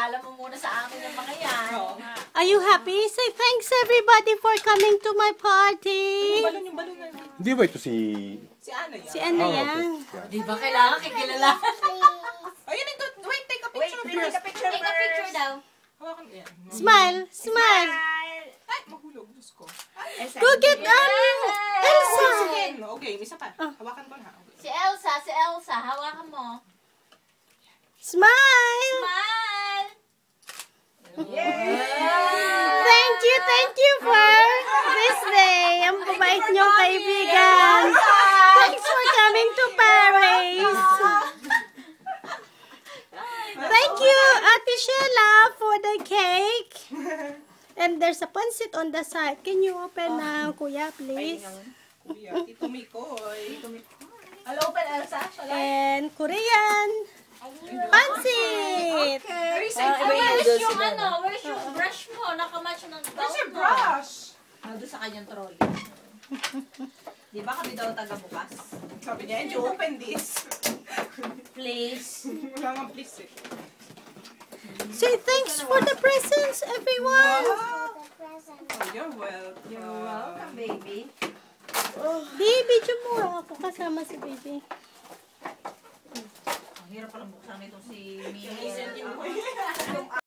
Ipaalam mo muna sa akin ang mga yan. Are you happy? Say thanks everybody for coming to my party. Yung balon na yun. Hindi ba ito si... Si Ana yan. Si ano yan? Di ba kailangan kikilala? Ayun ito. Wait, take a Wait, picture take a first. picture first. Take a picture daw. Hawakan mo yan. Smile, smile. Ay, mahulog. Diyos ko. Go get Elsa. Okay, isa pa. Hawakan ko na. Okay. Si Elsa, hawakan mo. Smile. Smile! Thank you for this day. Ang babait niyong kaibigan. Thanks for coming to Paris. Thank you, Ate Sheila, for the cake. And there's a pancit on the side. Can you open now, Kuya, please? Kuya, Tito Mikoy. I'll open Elsa. And Korean pancit. Where's yung ano? Where's yung brush mo? Nakamatch ng Where's your mo. brush? Nandun sa kanyang trolley. Di ba kami daw taga-bukas? Sabi niya, and you open this. Please. Wala nga please eh. Say thanks for the presents, everyone. Oh, you're welcome. You're welcome, baby. Baby, jumura ako kasama si baby. Ang hirap palang buksan nito si Mimi.